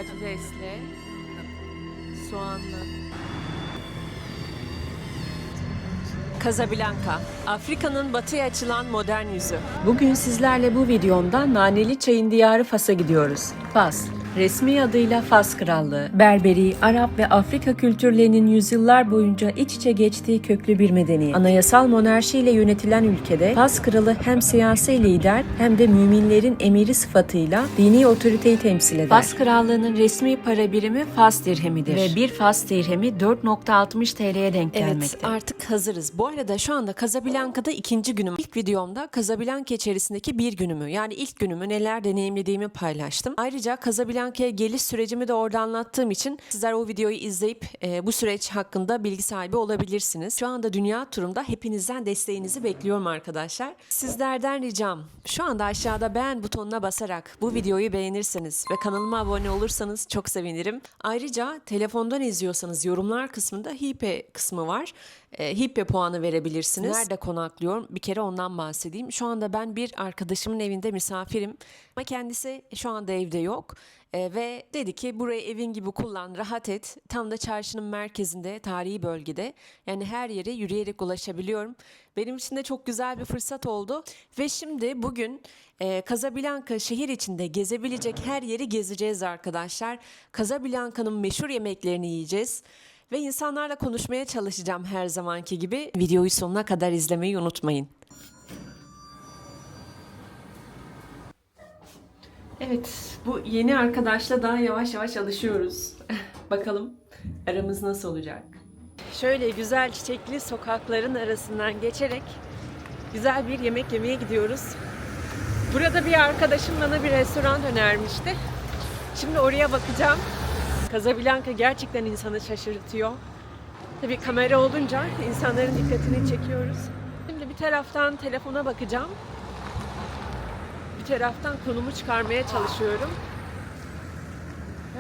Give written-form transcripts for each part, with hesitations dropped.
patatesli, soğanlı. Casablanca, Afrika'nın batıya açılan modern yüzü. Bugün sizlerle bu videomda naneli çayın diyarı Fas'a gidiyoruz. Fas, resmi adıyla Fas Krallığı, Berberi, Arap ve Afrika kültürlerinin yüzyıllar boyunca iç içe geçtiği köklü bir medeniyet. Anayasal monarşiyle yönetilen ülkede Fas Kralı hem siyasi lider hem de müminlerin emiri sıfatıyla dini otoriteyi temsil eder. Fas Krallığı'nın resmi para birimi Fas dirhemidir ve bir Fas dirhemi 4.60 TL'ye denk gelmekte. Evet, artık hazırız. Bu arada şu anda Casablanca'da ikinci günüm. İlk videomda Casablanca içerisindeki bir günümü, yani ilk günümü neler deneyimlediğimi paylaştım. Ayrıca Casablanca'ya geliş sürecimi de orada anlattığım için sizler o videoyu izleyip bu süreç hakkında bilgi sahibi olabilirsiniz. Şu anda dünya turumda hepinizden desteğinizi bekliyorum arkadaşlar. Sizlerden ricam şu anda aşağıda beğen butonuna basarak bu videoyu beğenirseniz ve kanalıma abone olursanız çok sevinirim. Ayrıca telefondan izliyorsanız yorumlar kısmında Hipe kısmı var. Hipe puanı verebilirsiniz. Nerede konaklıyorum? Bir kere ondan bahsedeyim. Şu anda ben bir arkadaşımın evinde misafirim. Ama kendisi şu anda evde yok. Ve dedi ki burayı evin gibi kullan, rahat et. Tam da çarşının merkezinde, tarihi bölgede. Yani her yere yürüyerek ulaşabiliyorum. Benim için de çok güzel bir fırsat oldu. Ve şimdi bugün Casablanca şehir içinde gezebilecek her yeri gezeceğiz arkadaşlar. Casablanca'nın meşhur yemeklerini yiyeceğiz. Ve insanlarla konuşmaya çalışacağım her zamanki gibi. Videoyu sonuna kadar izlemeyi unutmayın. Evet, bu yeni arkadaşla daha yavaş yavaş alışıyoruz. Bakalım aramız nasıl olacak? Şöyle güzel çiçekli sokakların arasından geçerek güzel bir yemek yemeye gidiyoruz. Burada bir arkadaşım bana bir restoran önermişti. Şimdi oraya bakacağım. Casablanca gerçekten insanı şaşırtıyor. Tabii kamera olunca insanların dikkatini çekiyoruz. Şimdi bir taraftan telefona bakacağım. Bir taraftan konumu çıkarmaya çalışıyorum.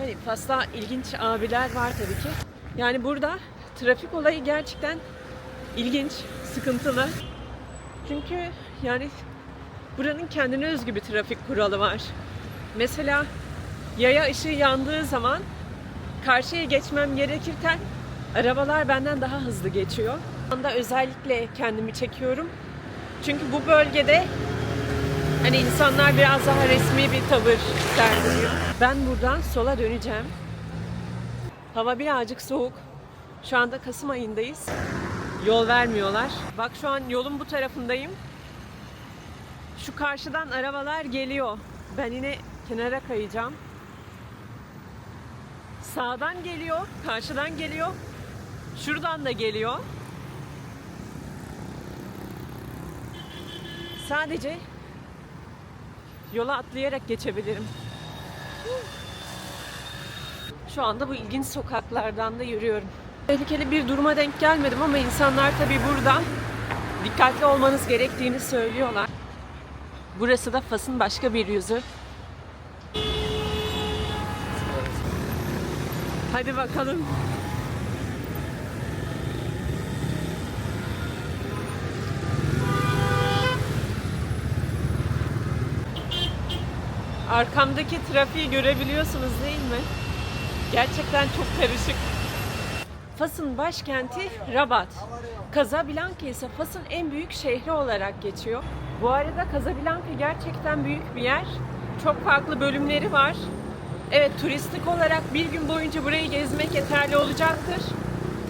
Yani Fas'ta ilginç abiler var tabii ki. Yani burada trafik olayı gerçekten ilginç, sıkıntılı. Çünkü yani buranın kendine özgü bir trafik kuralı var. Mesela yaya ışığı yandığı zaman karşıya geçmem gerekirken arabalar benden daha hızlı geçiyor. Şu anda özellikle kendimi çekiyorum. Çünkü bu bölgede hani insanlar biraz daha resmi bir tavır sergiliyor. Ben buradan sola döneceğim. Hava birazcık soğuk. Şu anda Kasım ayındayız. Yol vermiyorlar. Bak şu an yolun bu tarafındayım. Şu karşıdan arabalar geliyor. Ben yine kenara kayacağım. Sağdan geliyor, karşıdan geliyor. Şuradan da geliyor. Sadece yola atlayarak geçebilirim. Şu anda bu ilginç sokaklardan da yürüyorum. Tehlikeli bir duruma denk gelmedim ama insanlar tabii burada dikkatli olmanız gerektiğini söylüyorlar. Burası da Fas'ın başka bir yüzü. Hadi bakalım. Arkamdaki trafiği görebiliyorsunuz değil mi? Gerçekten çok karışık. Fas'ın başkenti Rabat. Casablanca ise Fas'ın en büyük şehri olarak geçiyor. Bu arada Casablanca gerçekten büyük bir yer. Çok farklı bölümleri var. Evet, turistik olarak bir gün boyunca burayı gezmek yeterli olacaktır.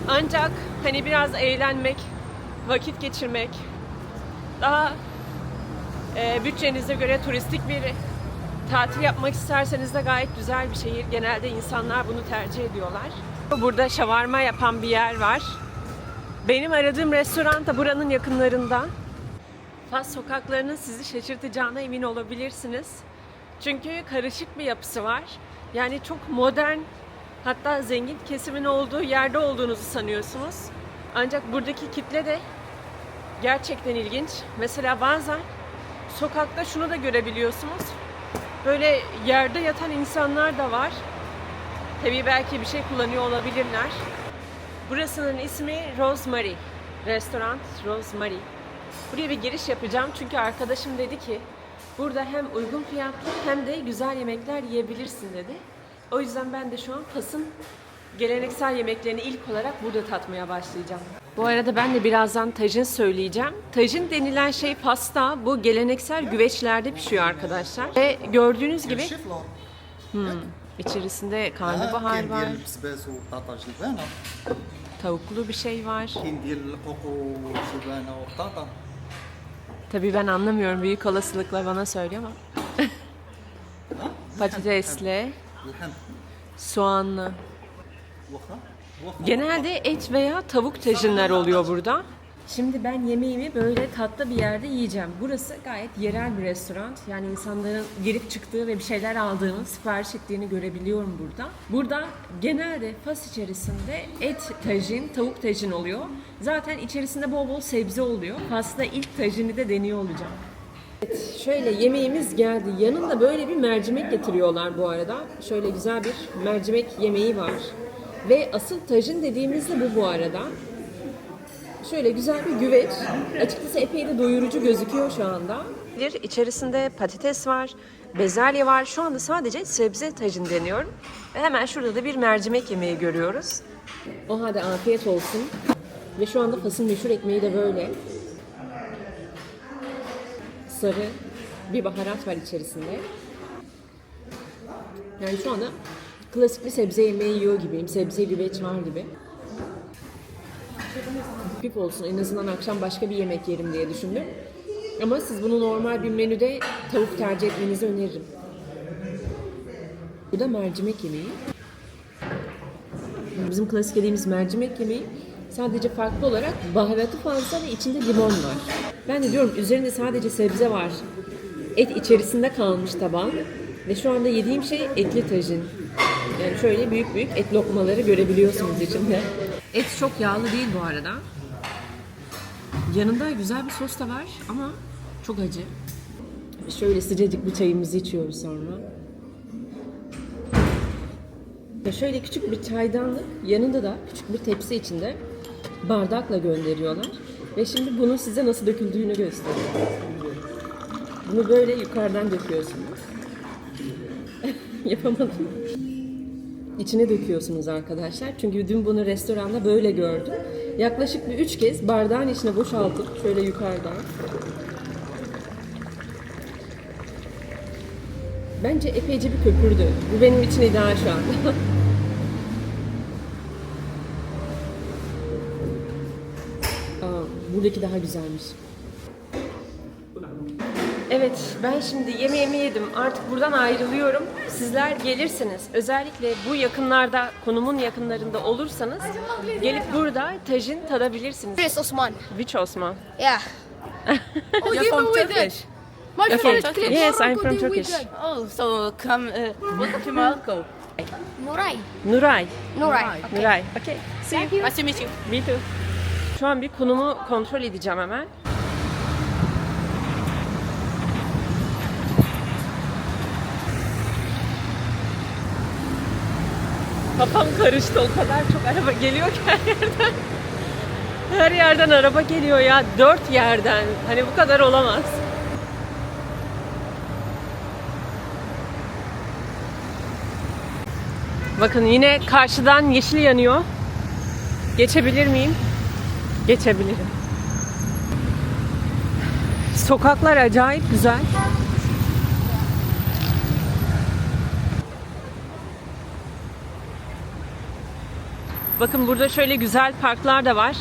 Ancak hani biraz eğlenmek, vakit geçirmek, daha bütçenize göre turistik bir tatil yapmak isterseniz de gayet güzel bir şehir. Genelde insanlar bunu tercih ediyorlar. Burada şavarma yapan bir yer var. Benim aradığım restoran da buranın yakınlarında. Fas sokaklarının sizi şaşırtacağına emin olabilirsiniz. Çünkü karışık bir yapısı var. Yani çok modern, hatta zengin kesimin olduğu yerde olduğunuzu sanıyorsunuz. Ancak buradaki kitle de gerçekten ilginç. Mesela bazen sokakta şunu da görebiliyorsunuz. Böyle yerde yatan insanlar da var. Tabii belki bir şey kullanıyor olabilirler. Burasının ismi Rosemary. Restoran Rosemary. Buraya bir giriş yapacağım çünkü arkadaşım dedi ki burada hem uygun fiyatlı hem de güzel yemekler yiyebilirsin dedi. O yüzden ben de şu an Fas'ın geleneksel yemeklerini ilk olarak burada tatmaya başlayacağım. Bu arada ben de birazdan tajin söyleyeceğim. Tajin denilen şey Fas'ta bu geleneksel güveçlerde pişiyor arkadaşlar. Ve gördüğünüz gibi içerisinde karnabahar var, tavuklu bir şey var. Tabii ben anlamıyorum, büyük olasılıkla bana söylüyor ama. Patatesli, soğanlı. Genelde et veya tavuk tajinler oluyor burada. Şimdi ben yemeğimi böyle tatlı bir yerde yiyeceğim. Burası gayet yerel bir restoran. Yani insanların girip çıktığı ve bir şeyler aldığını, sipariş ettiğini görebiliyorum burada. Burada genelde Fas içerisinde et tajin, tavuk tajin oluyor. Zaten içerisinde bol bol sebze oluyor. Fas'ta ilk tajini de deniyor olacağım. Evet, şöyle yemeğimiz geldi. Yanında böyle bir mercimek getiriyorlar bu arada. Şöyle güzel bir mercimek yemeği var. Ve asıl tajin dediğimizde bu arada. Şöyle güzel bir güveç. Açıkçası epey de doyurucu gözüküyor şu anda. İçerisinde patates var, bezelye var. Şu anda sadece sebze tajin deniyorum. Ve hemen şurada da bir mercimek yemeği görüyoruz. O halde afiyet olsun. Ve şu anda Fas'ın meşhur ekmeği de böyle. Sarı bir baharat var içerisinde. Yani şu anda klasik bir sebze yemeği yiyor gibiyim. Sebze güveç var gibi. Hafif olsun, en azından akşam başka bir yemek yerim diye düşündüm. Ama siz bunu normal bir menüde tavuk tercih etmenizi öneririm. Bu da mercimek yemeği. Bizim klasik yediğimiz mercimek yemeği sadece farklı olarak baharatı fazla ve içinde limon var. Ben de diyorum üzerinde sadece sebze var. Et içerisinde kalmış tabağın. Ve şu anda yediğim şey etli tajin. Yani şöyle büyük büyük et lokmaları görebiliyorsunuz içinde. Et çok yağlı değil bu arada. Yanında güzel bir sos da var ama çok acı. Şöyle sıcacık bir çayımızı içiyoruz sonra. Şöyle küçük bir çaydanlık, yanında da küçük bir tepsi içinde bardakla gönderiyorlar. Ve şimdi bunun size nasıl döküldüğünü göstereyim. Bunu böyle yukarıdan döküyorsunuz. Yapamadım. İçine döküyorsunuz arkadaşlar. Çünkü dün bunu restoranda böyle gördüm. Yaklaşık bir 3 kez bardağın içine boşaltıp şöyle yukarıdan. Bence epeyce bir köpürdü. Bu benim için ideal şu an. Buradaki daha güzelmiş. Evet, ben şimdi yemeğimi yedim. Artık buradan ayrılıyorum. Sizler gelirseniz, özellikle bu yakınlarda, konumun yakınlarında olursanız gelip burada tajin tadabilirsiniz. Chris Osman. Which Osman? Yeah. Oh, you from Turkish? My You're friend from Chris. Yes, I'm from Good Turkish. weekend. Oh, so come, welcome to Morocco. Nuray. Nuray. Nuray. Okay. Nuray. Okay. See you. Nice to meet you. Me too. Şu an bir konumu kontrol edeceğim hemen. Kafam karıştı, o kadar çok araba geliyor ki her yerden. Her yerden araba geliyor ya, 4 yerden. Hani bu kadar olamaz. Bakın yine karşıdan yeşil yanıyor. Geçebilir miyim? Geçebilirim. Sokaklar acayip güzel. Bakın burada şöyle güzel parklar da var.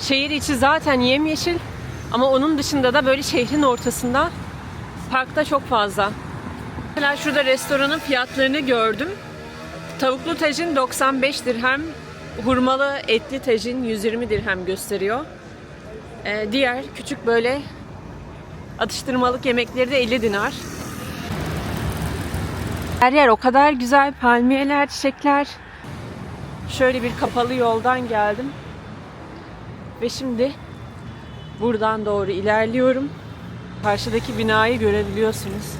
Şehir içi zaten yemyeşil ama onun dışında da böyle şehrin ortasında parkta çok fazla. Mesela şurada restoranın fiyatlarını gördüm. Tavuklu tajin 95 dirhem, hurmalı etli tajin 120 dirhem gösteriyor. Diğer küçük böyle atıştırmalık yemekleri de 50 dinar. Her yer o kadar güzel, palmiyeler, çiçekler. Şöyle bir kapalı yoldan geldim. Ve şimdi buradan doğru ilerliyorum. Karşıdaki binayı görebiliyorsunuz.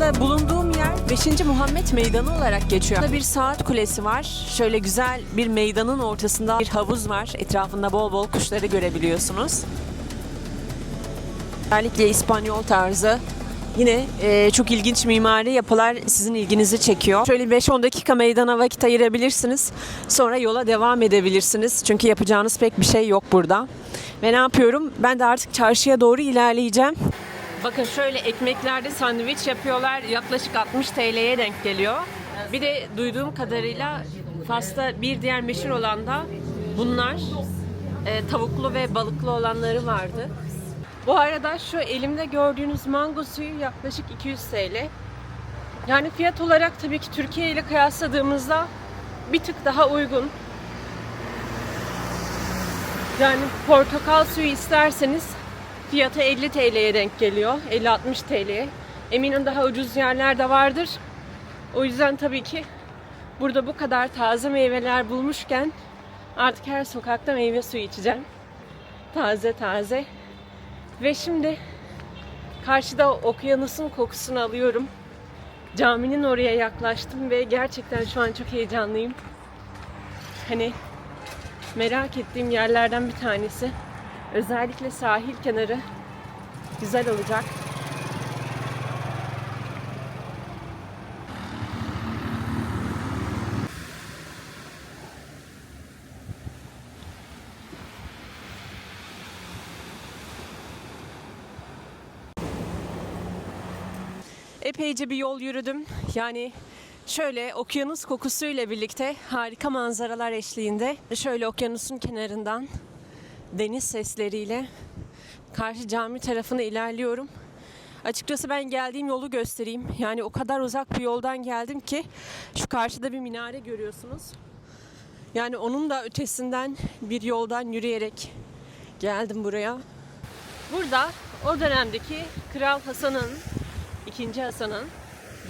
anda bulunduğum yer 5. Muhammed Meydanı olarak geçiyor. Burada bir saat kulesi var. Şöyle güzel bir meydanın ortasında bir havuz var. Etrafında bol bol kuşları görebiliyorsunuz. Özellikle İspanyol tarzı. Yine çok ilginç mimari yapılar sizin ilginizi çekiyor. Şöyle 5-10 dakika meydana vakit ayırabilirsiniz. Sonra yola devam edebilirsiniz. Çünkü yapacağınız pek bir şey yok burada. Ve ne yapıyorum? Ben de artık çarşıya doğru ilerleyeceğim. Bakın şöyle ekmeklerde sandviç yapıyorlar. Yaklaşık 60 TL'ye denk geliyor. Bir de duyduğum kadarıyla Fas'ta bir diğer meşhur olan da bunlar. Tavuklu ve balıklı olanları vardı. Bu arada şu elimde gördüğünüz mango suyu yaklaşık 200 TL. Yani fiyat olarak tabii ki Türkiye ile kıyasladığımızda bir tık daha uygun. Yani portakal suyu isterseniz fiyatı 50 TL'ye denk geliyor. 50-60 TL'ye. Eminim daha ucuz yerler de vardır. O yüzden tabii ki burada bu kadar taze meyveler bulmuşken artık her sokakta meyve suyu içeceğim. Taze taze. Ve şimdi karşıda okyanusun kokusunu alıyorum. Caminin oraya yaklaştım ve gerçekten şu an çok heyecanlıyım. Hani merak ettiğim yerlerden bir tanesi. Özellikle sahil kenarı güzel olacak. Epeyce bir yol yürüdüm. Yani şöyle okyanus kokusuyla birlikte harika manzaralar eşliğinde şöyle okyanusun kenarından deniz sesleriyle karşı cami tarafına ilerliyorum. Açıkçası ben geldiğim yolu göstereyim. Yani o kadar uzak bir yoldan geldim ki şu karşıda bir minare görüyorsunuz. Yani onun da ötesinden bir yoldan yürüyerek geldim buraya. Burada o dönemdeki Kral Hasan'ın, 2. Hasan'ın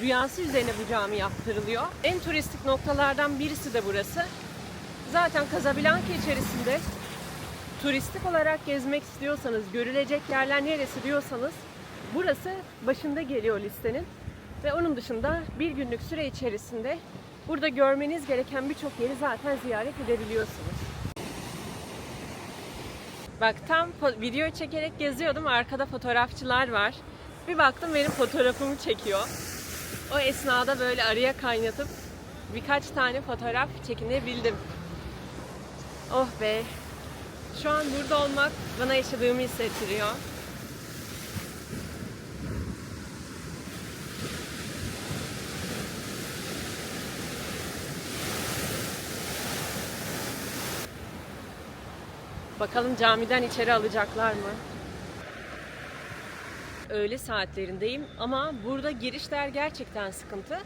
rüyası üzerine bu cami yaptırılıyor. En turistik noktalardan birisi de burası. Zaten Casablanca içerisinde turistik olarak gezmek istiyorsanız, görülecek yerler neresi diyorsanız burası başında geliyor listenin. Ve onun dışında bir günlük süre içerisinde burada görmeniz gereken birçok yeri zaten ziyaret edebiliyorsunuz. Bak tam video çekerek geziyordum. Arkada fotoğrafçılar var. Bir baktım benim fotoğrafımı çekiyor. O esnada böyle araya kaynatıp birkaç tane fotoğraf çekinebildim. Oh be! Şu an burada olmak bana yaşadığımı hissettiriyor. Bakalım camiden içeri alacaklar mı? Öğle saatlerindeyim ama burada girişler gerçekten sıkıntı.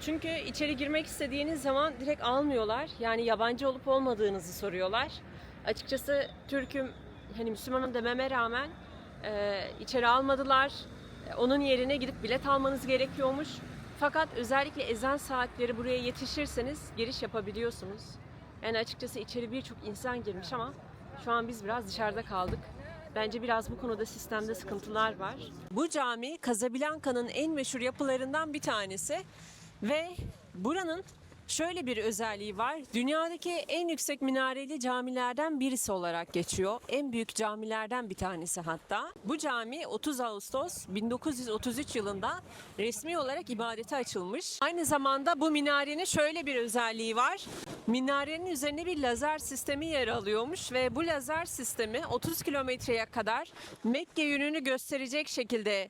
Çünkü içeri girmek istediğiniz zaman direkt almıyorlar. Yani yabancı olup olmadığınızı soruyorlar. Açıkçası Türk'üm, hani Müslümanım dememe rağmen içeri almadılar. Onun yerine gidip bilet almanız gerekiyormuş. Fakat özellikle ezan saatleri buraya yetişirseniz giriş yapabiliyorsunuz. Yani açıkçası içeri birçok insan girmiş ama şu an biz biraz dışarıda kaldık. Bence biraz bu konuda sistemde sıkıntılar var. Bu cami Casablanca'nın en meşhur yapılarından bir tanesi ve buranın şöyle bir özelliği var. Dünyadaki en yüksek minareli camilerden birisi olarak geçiyor. En büyük camilerden bir tanesi hatta. Bu cami 30 Ağustos 1933 yılında resmi olarak ibadete açılmış. Aynı zamanda bu minarenin şöyle bir özelliği var. Minarenin üzerine bir lazer sistemi yer alıyormuş ve bu lazer sistemi 30 kilometreye kadar Mekke yönünü gösterecek şekilde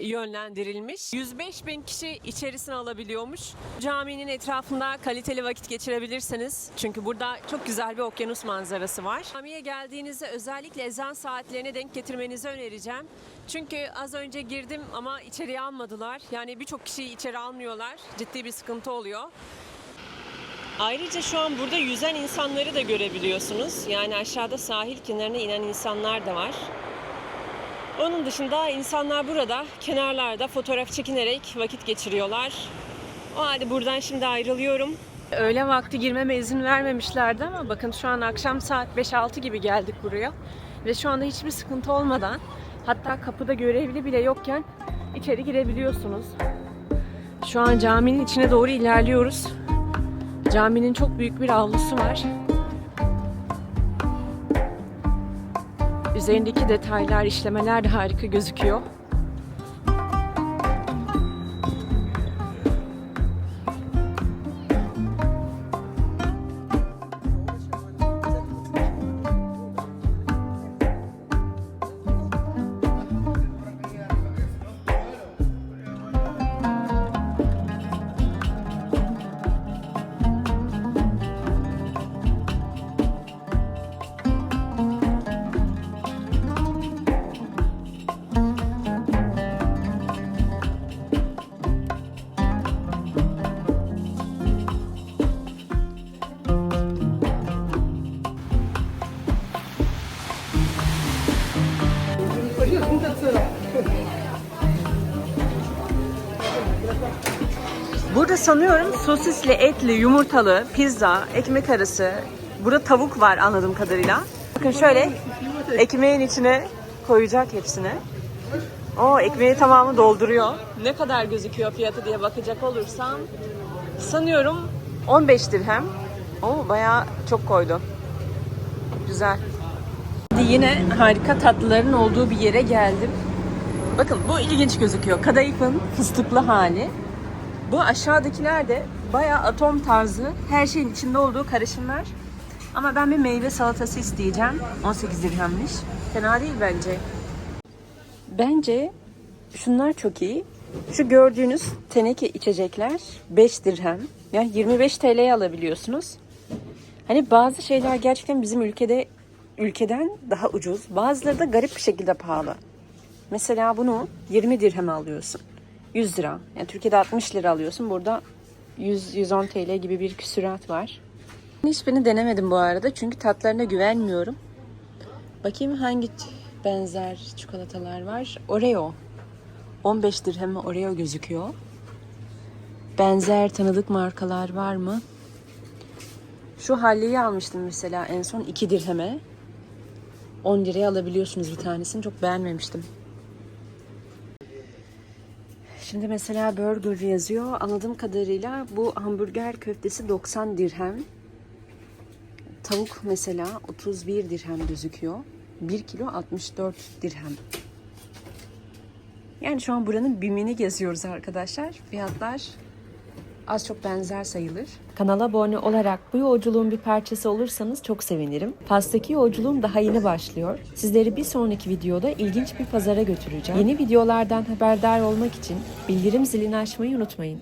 yönlendirilmiş. 105.000 kişi içerisine alabiliyormuş. Caminin etrafında kaliteli vakit geçirebilirsiniz. Çünkü burada çok güzel bir okyanus manzarası var. Camiye geldiğinizde özellikle ezan saatlerine denk getirmenizi önereceğim. Çünkü az önce girdim ama içeriye almadılar. Yani birçok kişiyi içeri almıyorlar. Ciddi bir sıkıntı oluyor. Ayrıca şu an burada yüzen insanları da görebiliyorsunuz. Yani aşağıda sahil kenarına inen insanlar da var. Onun dışında insanlar burada kenarlarda fotoğraf çekinerek vakit geçiriyorlar. O halde buradan şimdi ayrılıyorum. Öğle vakti girmeme izin vermemişlerdi ama bakın şu an akşam saat 5-6 gibi geldik buraya. Ve şu anda hiçbir sıkıntı olmadan, hatta kapıda görevli bile yokken içeri girebiliyorsunuz. Şu an caminin içine doğru ilerliyoruz. Caminin çok büyük bir avlusu var. Üzerindeki detaylar, işlemeler de harika gözüküyor. Burada sanıyorum sosisli, etli, yumurtalı, pizza, ekmek arası. Burada tavuk var anladığım kadarıyla. Bakın şöyle ekmeğin içine koyacak hepsini. O ekmeği tamamı dolduruyor. Ne kadar gözüküyor fiyatı diye bakacak olursam sanıyorum 15 dirhem. O bayağı çok koydu. Güzel. Yine harika tatlıların olduğu bir yere geldim. Bakın bu ilginç gözüküyor. Kadayıfın fıstıklı hali. Bu aşağıdakiler de bayağı atom tarzı her şeyin içinde olduğu karışımlar. Ama ben bir meyve salatası isteyeceğim. 18 dirhemmiş. Fena değil bence. Bence şunlar çok iyi. Şu gördüğünüz teneke içecekler 5 dirhem. Yani 25 TL'ye alabiliyorsunuz. Hani bazı şeyler gerçekten bizim ülkeden daha ucuz. Bazıları da garip bir şekilde pahalı. Mesela bunu 20 dirheme alıyorsun. 100 lira. Yani Türkiye'de 60 lira alıyorsun. Burada 100-110 TL gibi bir küsurat var. Hiçbirini denemedim bu arada. Çünkü tatlarına güvenmiyorum. Bakayım hangi benzer çikolatalar var. Oreo. 15 dirheme Oreo gözüküyor. Benzer tanıdık markalar var mı? Şu Halle'yi almıştım mesela en son 2 dirheme. 10 liraya alabiliyorsunuz bir tanesini. Çok beğenmemiştim. Şimdi mesela burger yazıyor. Anladığım kadarıyla bu hamburger köftesi 90 dirhem. Tavuk mesela 31 dirhem gözüküyor. 1 kilo 64 dirhem. Yani şu an buranın BİM'ini geziyoruz arkadaşlar. Fiyatlar az çok benzer sayılır. Kanala abone olarak bu yolculuğun bir parçası olursanız çok sevinirim. Fas'taki yolculuğum daha yeni başlıyor. Sizleri bir sonraki videoda ilginç bir pazara götüreceğim. Yeni videolardan haberdar olmak için bildirim zilini açmayı unutmayın.